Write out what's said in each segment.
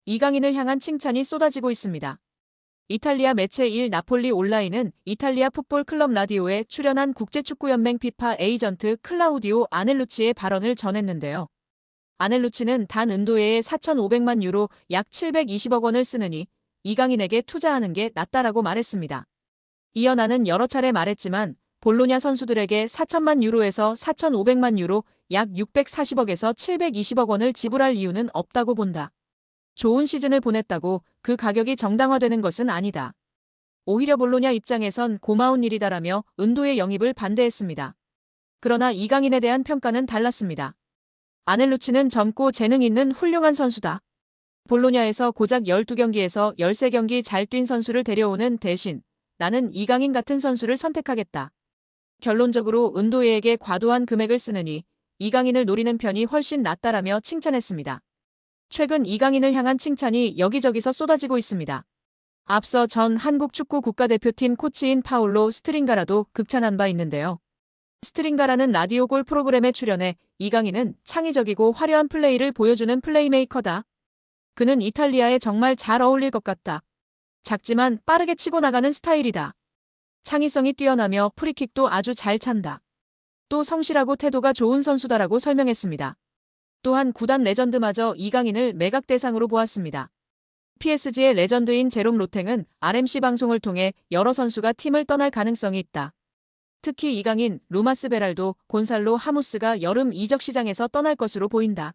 이강인을 향한 칭찬이 쏟아지고 있습니다. 이탈리아 매체 일 나폴리 온라인은 이탈리아 풋볼 클럽 라디오에 출연한 국제축구연맹 피파 에이전트 클라우디오 아넬루치의 발언을 전했는데요. 아넬루치는 단 은도예에 4,500만 유로 약 720억 원을 쓰느니 이강인에게 투자하는 게 낫다라고 말했습니다. 이어 나는 여러 차례 말했지만 볼로냐 선수들에게 4천만 유로에서 4,500만 유로 약 640억에서 720억 원을 지불할 이유는 없다고 본다. 좋은 시즌을 보냈다고 그 가격이 정당화되는 것은 아니다. 오히려 볼로냐 입장에선 고마운 일이다라며 은도의 영입을 반대했습니다. 그러나 이강인에 대한 평가는 달랐습니다. 아넬루치는 젊고 재능 있는 훌륭한 선수다. 볼로냐에서 고작 12경기에서 13경기 잘 뛴 선수를 데려오는 대신 나는 이강인 같은 선수를 선택하겠다. 결론적으로 은도예에게 과도한 금액을 쓰느니 이강인을 노리는 편이 훨씬 낫다라며 칭찬했습니다. 최근 이강인을 향한 칭찬이 여기저기서 쏟아지고 있습니다. 앞서 전 한국 축구 국가대표팀 코치인 파울로 스트링가라도 극찬한 바 있는데요. 스트링가라는 라디오 골 프로그램에 출연해 이강인은 창의적이고 화려한 플레이를 보여주는 플레이메이커다. 그는 이탈리아에 정말 잘 어울릴 것 같다. 작지만 빠르게 치고 나가는 스타일이다. 창의성이 뛰어나며 프리킥도 아주 잘 찬다. 또 성실하고 태도가 좋은 선수다라고 설명했습니다. 또한 구단 레전드마저 이강인을 매각 대상으로 보았습니다. PSG의 레전드인 제롬 로탱은 RMC 방송을 통해 여러 선수가 팀을 떠날 가능성이 있다. 특히 이강인, 루마스 베랄도, 곤살로 하무스가 여름 이적 시장에서 떠날 것으로 보인다.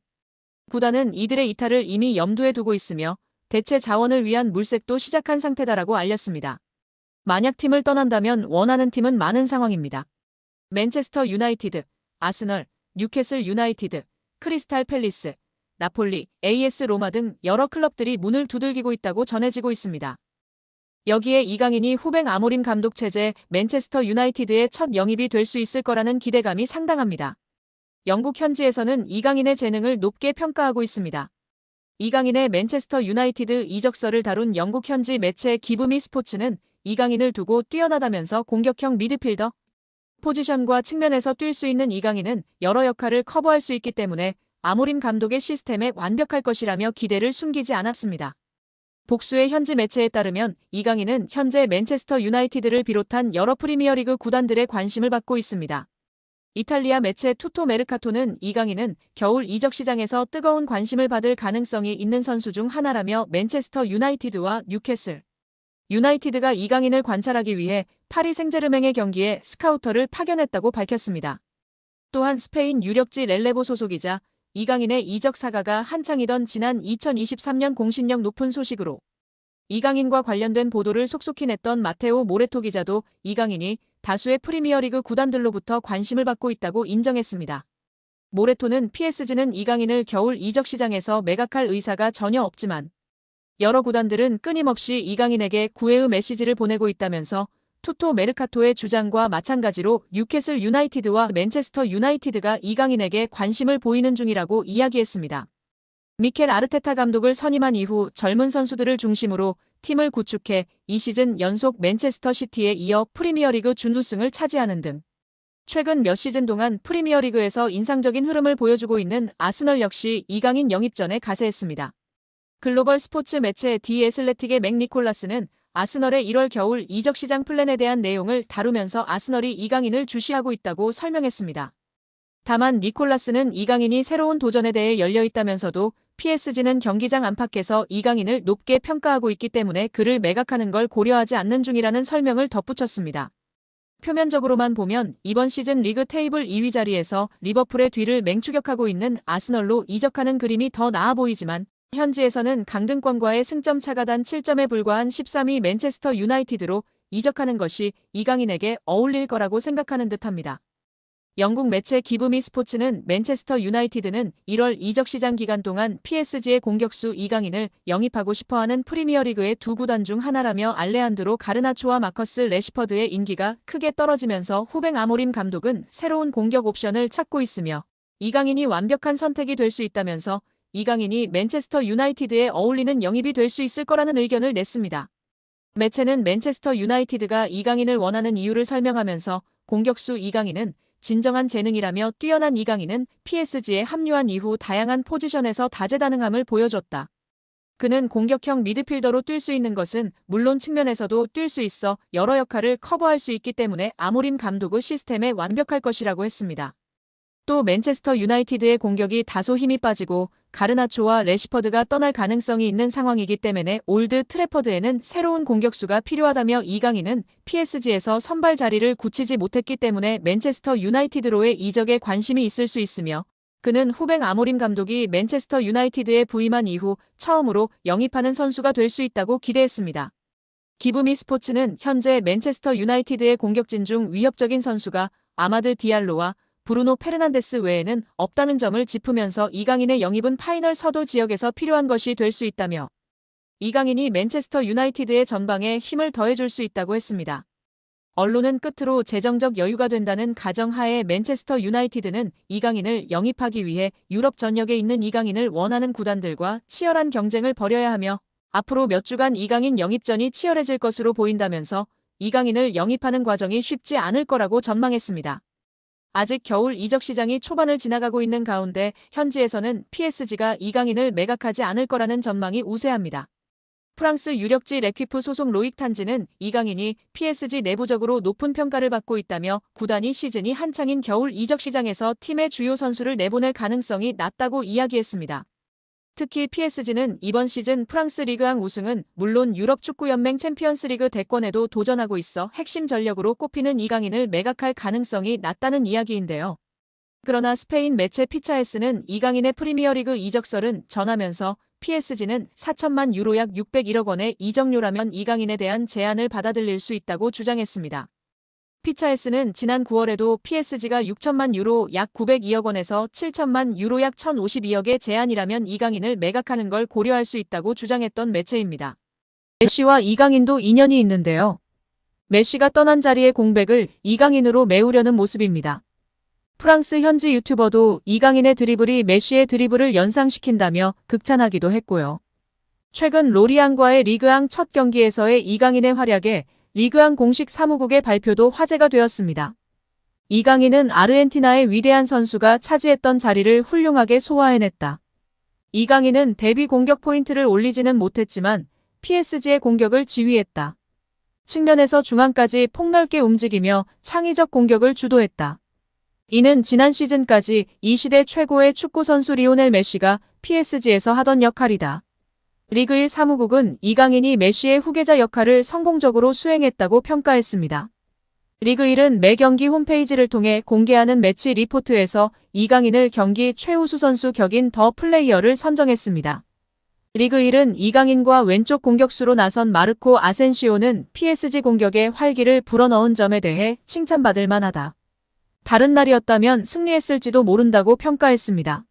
구단은 이들의 이탈을 이미 염두에 두고 있으며 대체 자원을 위한 물색도 시작한 상태다라고 알렸습니다. 만약 팀을 떠난다면 원하는 팀은 많은 상황입니다. 맨체스터 유나이티드, 아스널, 뉴캐슬 유나이티드, 크리스탈 팰리스, 나폴리, AS 로마 등 여러 클럽들이 문을 두들기고 있다고 전해지고 있습니다. 여기에 이강인이 후배 아모림 감독 체제 맨체스터 유나이티드의 첫 영입이 될 수 있을 거라는 기대감이 상당합니다. 영국 현지에서는 이강인의 재능을 높게 평가하고 있습니다. 이강인의 맨체스터 유나이티드 이적설을 다룬 영국 현지 매체 기브미 스포츠는 이강인을 두고 뛰어나다면서 공격형 미드필더 포지션과 측면에서 뛸 수 있는 이강인은 여러 역할을 커버할 수 있기 때문에 아모림 감독의 시스템에 완벽할 것이라며 기대를 숨기지 않았습니다. 복수의 현지 매체에 따르면 이강인은 현재 맨체스터 유나이티드를 비롯한 여러 프리미어리그 구단들의 관심을 받고 있습니다. 이탈리아 매체 투토 메르카토는 이강인은 겨울 이적 시장에서 뜨거운 관심을 받을 가능성이 있는 선수 중 하나라며 맨체스터 유나이티드와 뉴캐슬 유나이티드가 이강인을 관찰하기 위해 파리 생제르맹의 경기에 스카우터를 파견했다고 밝혔습니다. 또한 스페인 유력지 렐레보 소속이자 이강인의 이적 사가가 한창이던 지난 2023년 공신력 높은 소식으로 이강인과 관련된 보도를 속속히 냈던 마테오 모레토 기자도 이강인이 다수의 프리미어리그 구단들로부터 관심을 받고 있다고 인정했습니다. 모레토는 PSG는 이강인을 겨울 이적 시장에서 매각할 의사가 전혀 없지만 여러 구단들은 끊임없이 이강인에게 구애의 메시지를 보내고 있다면서 투토 메르카토의 주장과 마찬가지로 뉴캐슬 유나이티드와 맨체스터 유나이티드가 이강인에게 관심을 보이는 중이라고 이야기했습니다. 미켈 아르테타 감독을 선임한 이후 젊은 선수들을 중심으로 팀을 구축해 이 시즌 연속 맨체스터 시티에 이어 프리미어리그 준우승을 차지하는 등 최근 몇 시즌 동안 프리미어리그에서 인상적인 흐름을 보여주고 있는 아스널 역시 이강인 영입전에 가세했습니다. 글로벌 스포츠 매체 디 애슬레틱의 맥 니콜라스는 아스널의 1월 겨울 이적 시장 플랜에 대한 내용을 다루면서 아스널이 이강인을 주시하고 있다고 설명했습니다. 다만 니콜라스는 이강인이 새로운 도전에 대해 열려있다면서도 PSG는 경기장 안팎에서 이강인을 높게 평가하고 있기 때문에 그를 매각하는 걸 고려하지 않는 중이라는 설명을 덧붙였습니다. 표면적으로만 보면 이번 시즌 리그 테이블 2위 자리에서 리버풀의 뒤를 맹추격하고 있는 아스널로 이적하는 그림이 더 나아 보이지만 현지에서는 강등권과의 승점 차가 단 7점에 불과한 13위 맨체스터 유나이티드로 이적하는 것이 이강인에게 어울릴 거라고 생각하는 듯합니다. 영국 매체 기브미 스포츠는 맨체스터 유나이티드는 1월 이적 시장 기간 동안 PSG의 공격수 이강인을 영입하고 싶어하는 프리미어리그의 두 구단 중 하나라며 알레한드로 가르나초와 마커스 레시퍼드의 인기가 크게 떨어지면서 후배 아모림 감독은 새로운 공격 옵션을 찾고 있으며 이강인이 완벽한 선택이 될 수 있다면서 이강인이 맨체스터 유나이티드에 어울리는 영입이 될 수 있을 거라는 의견을 냈습니다. 매체는 맨체스터 유나이티드가 이강인을 원하는 이유를 설명하면서 공격수 이강인은 진정한 재능이라며 뛰어난 이강인은 PSG에 합류한 이후 다양한 포지션에서 다재다능함을 보여줬다. 그는 공격형 미드필더로 뛸 수 있는 것은 물론 측면에서도 뛸 수 있어 여러 역할을 커버할 수 있기 때문에 아모림 감독의 시스템에 완벽할 것이라고 했습니다. 또 맨체스터 유나이티드의 공격이 다소 힘이 빠지고 가르나초와 레시퍼드가 떠날 가능성이 있는 상황이기 때문에 올드 트래퍼드에는 새로운 공격수가 필요하다며 이강인은 PSG에서 선발 자리를 굳히지 못했기 때문에 맨체스터 유나이티드로의 이적에 관심이 있을 수 있으며 그는 후배 아모림 감독이 맨체스터 유나이티드에 부임한 이후 처음으로 영입하는 선수가 될 수 있다고 기대했습니다. 기브미 스포츠는 현재 맨체스터 유나이티드의 공격진 중 위협적인 선수가 아마드 디알로와 브루노 페르난데스 외에는 없다는 점을 짚으면서 이강인의 영입은 파이널 서도 지역에서 필요한 것이 될 수 있다며 이강인이 맨체스터 유나이티드의 전방에 힘을 더해줄 수 있다고 했습니다. 언론은 끝으로 재정적 여유가 된다는 가정하에 맨체스터 유나이티드는 이강인을 영입하기 위해 유럽 전역에 있는 이강인을 원하는 구단들과 치열한 경쟁을 벌여야 하며 앞으로 몇 주간 이강인 영입전이 치열해질 것으로 보인다면서 이강인을 영입하는 과정이 쉽지 않을 거라고 전망했습니다. 아직 겨울 이적 시장이 초반을 지나가고 있는 가운데 현지에서는 PSG가 이강인을 매각하지 않을 거라는 전망이 우세합니다. 프랑스 유력지 레퀴프 소속 로익 탄지는 이강인이 PSG 내부적으로 높은 평가를 받고 있다며 구단이 시즌이 한창인 겨울 이적 시장에서 팀의 주요 선수를 내보낼 가능성이 낮다고 이야기했습니다. 특히 PSG는 이번 시즌 프랑스 리그앙 우승은 물론 유럽 축구연맹 챔피언스리그 대권에도 도전하고 있어 핵심 전력으로 꼽히는 이강인을 매각할 가능성이 낮다는 이야기인데요. 그러나 스페인 매체 피차에스는 이강인의 프리미어리그 이적설은 전하면서 PSG는 4천만 유로 약 601억 원의 이적료라면 이강인에 대한 제안을 받아들일 수 있다고 주장했습니다. 피차에스는 지난 9월에도 PSG가 6천만 유로 약 902억 원에서 7천만 유로 약 1,052억의 제안이라면 이강인을 매각하는 걸 고려할 수 있다고 주장했던 매체입니다. 메시와 이강인도 인연이 있는데요. 메시가 떠난 자리의 공백을 이강인으로 메우려는 모습입니다. 프랑스 현지 유튜버도 이강인의 드리블이 메시의 드리블을 연상시킨다며 극찬하기도 했고요. 최근 로리앙과의 리그앙 첫 경기에서의 이강인의 활약에 리그앙 공식 사무국의 발표도 화제가 되었습니다. 이강인은 아르헨티나의 위대한 선수가 차지했던 자리를 훌륭하게 소화해냈다. 이강인은 데뷔 공격 포인트를 올리지는 못했지만 PSG의 공격을 지휘했다. 측면에서 중앙까지 폭넓게 움직이며 창의적 공격을 주도했다. 이는 지난 시즌까지 이 시대 최고의 축구선수 리오넬 메시가 PSG에서 하던 역할이다. 리그 1 사무국은 이강인이 메시의 후계자 역할을 성공적으로 수행했다고 평가했습니다. 리그 1은 매 경기 홈페이지를 통해 공개하는 매치 리포트에서 이강인을 경기 최우수 선수 격인 더 플레이어를 선정했습니다. 리그 1은 이강인과 왼쪽 공격수로 나선 마르코 아센시오는 PSG 공격에 활기를 불어넣은 점에 대해 칭찬받을 만하다. 다른 날이었다면 승리했을지도 모른다고 평가했습니다.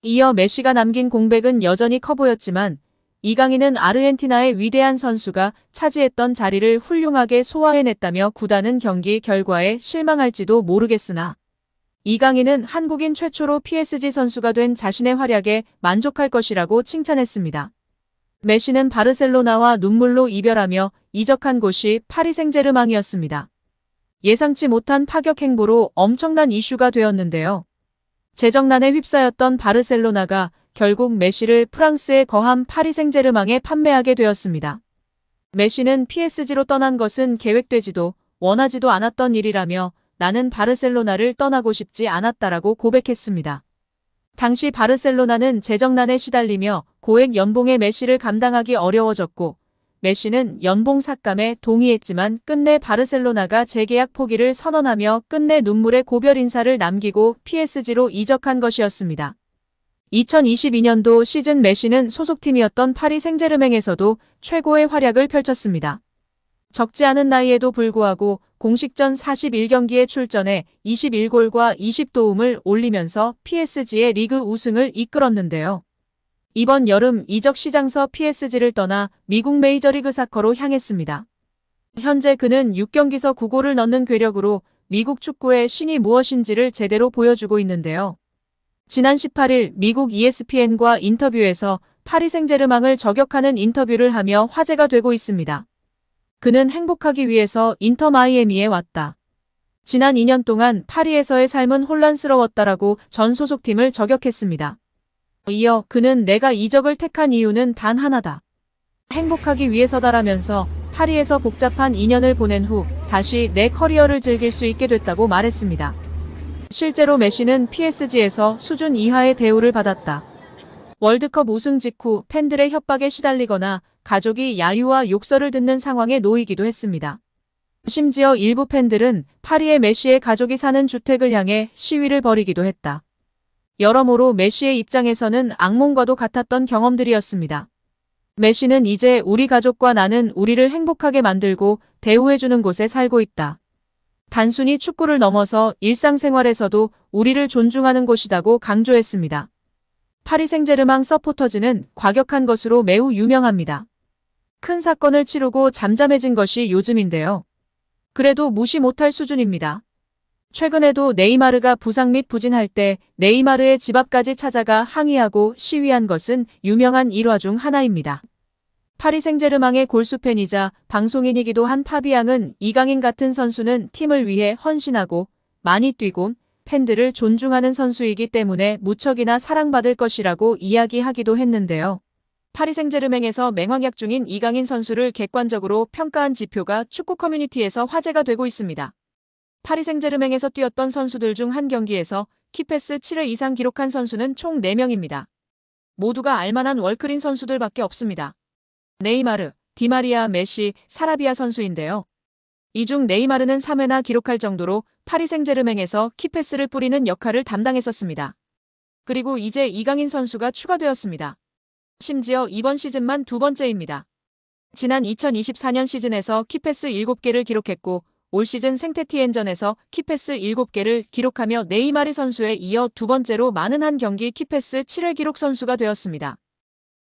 이어 메시가 남긴 공백은 여전히 커 보였지만 이강인은 아르헨티나의 위대한 선수가 차지했던 자리를 훌륭하게 소화해냈다며 구단은 경기 결과에 실망할지도 모르겠으나 이강인은 한국인 최초로 PSG 선수가 된 자신의 활약에 만족할 것이라고 칭찬했습니다. 메시는 바르셀로나와 눈물로 이별하며 이적한 곳이 파리 생제르맹이었습니다. 예상치 못한 파격 행보로 엄청난 이슈가 되었는데요. 재정난에 휩싸였던 바르셀로나가 결국 메시를 프랑스에 거함 파리 생제르맹에 판매하게 되었습니다. 메시는 PSG로 떠난 것은 계획되지도 원하지도 않았던 일이라며 나는 바르셀로나를 떠나고 싶지 않았다라고 고백했습니다. 당시 바르셀로나는 재정난에 시달리며 고액 연봉의 메시를 감당하기 어려워졌고 메시는 연봉 삭감에 동의했지만 끝내 바르셀로나가 재계약 포기를 선언하며 끝내 눈물의 고별 인사를 남기고 PSG로 이적한 것이었습니다. 2022년도 시즌 메시는 소속팀이었던 파리 생제르맹에서도 최고의 활약을 펼쳤습니다. 적지 않은 나이에도 불구하고 공식전 41경기에 출전해 21골과 20도움을 올리면서 PSG의 리그 우승을 이끌었는데요. 이번 여름 이적 시장서 PSG를 떠나 미국 메이저리그 사커로 향했습니다. 현재 그는 6경기서 9골을 넣는 괴력으로 미국 축구의 신이 무엇인지를 제대로 보여주고 있는데요. 지난 18일 미국 ESPN과 인터뷰에서 파리 생제르맹을 저격하는 인터뷰를 하며 화제가 되고 있습니다. 그는 행복하기 위해서 인터 마이애미에 왔다. 지난 2년 동안 파리에서의 삶은 혼란스러웠다라고 전 소속팀을 저격했습니다. 이어 그는 내가 이적을 택한 이유는 단 하나다. 행복하기 위해서다라면서 파리에서 복잡한 2년을 보낸 후 다시 내 커리어를 즐길 수 있게 됐다고 말했습니다. 실제로 메시는 PSG에서 수준 이하의 대우를 받았다. 월드컵 우승 직후 팬들의 협박에 시달리거나 가족이 야유와 욕설을 듣는 상황에 놓이기도 했습니다. 심지어 일부 팬들은 파리의 메시의 가족이 사는 주택을 향해 시위를 벌이기도 했다. 여러모로 메시의 입장에서는 악몽과도 같았던 경험들이었습니다. 메시는 이제 우리 가족과 나는 우리를 행복하게 만들고 대우해주는 곳에 살고 있다. 단순히 축구를 넘어서 일상생활에서도 우리를 존중하는 곳이다고 강조했습니다. 파리 생제르맹 서포터즈는 과격한 것으로 매우 유명합니다. 큰 사건을 치르고 잠잠해진 것이 요즘인데요. 그래도 무시 못할 수준입니다. 최근에도 네이마르가 부상 및 부진할 때 네이마르의 집 앞까지 찾아가 항의하고 시위한 것은 유명한 일화 중 하나입니다. 파리 생제르맹의 골수팬이자 방송인이기도 한 파비앙은 이강인 같은 선수는 팀을 위해 헌신하고 많이 뛰고 팬들을 존중하는 선수이기 때문에 무척이나 사랑받을 것이라고 이야기하기도 했는데요. 파리 생제르맹에서 맹활약 중인 이강인 선수를 객관적으로 평가한 지표가 축구 커뮤니티에서 화제가 되고 있습니다. 파리 생제르맹에서 뛰었던 선수들 중 한 경기에서 키패스 7회 이상 기록한 선수는 총 4명입니다. 모두가 알만한 월클인 선수들밖에 없습니다. 네이마르, 디마리아, 메시, 사라비아 선수인데요. 이 중 네이마르는 3회나 기록할 정도로 파리 생제르맹에서 키패스를 뿌리는 역할을 담당했었습니다. 그리고 이제 이강인 선수가 추가되었습니다. 심지어 이번 시즌만 2번째입니다. 지난 2024년 시즌에서 키패스 7개를 기록했고 올 시즌 생테티엔전에서 키패스 7개를 기록하며 네이마르 선수에 이어 2번째로 많은 한 경기 키패스 7회 기록 선수가 되었습니다.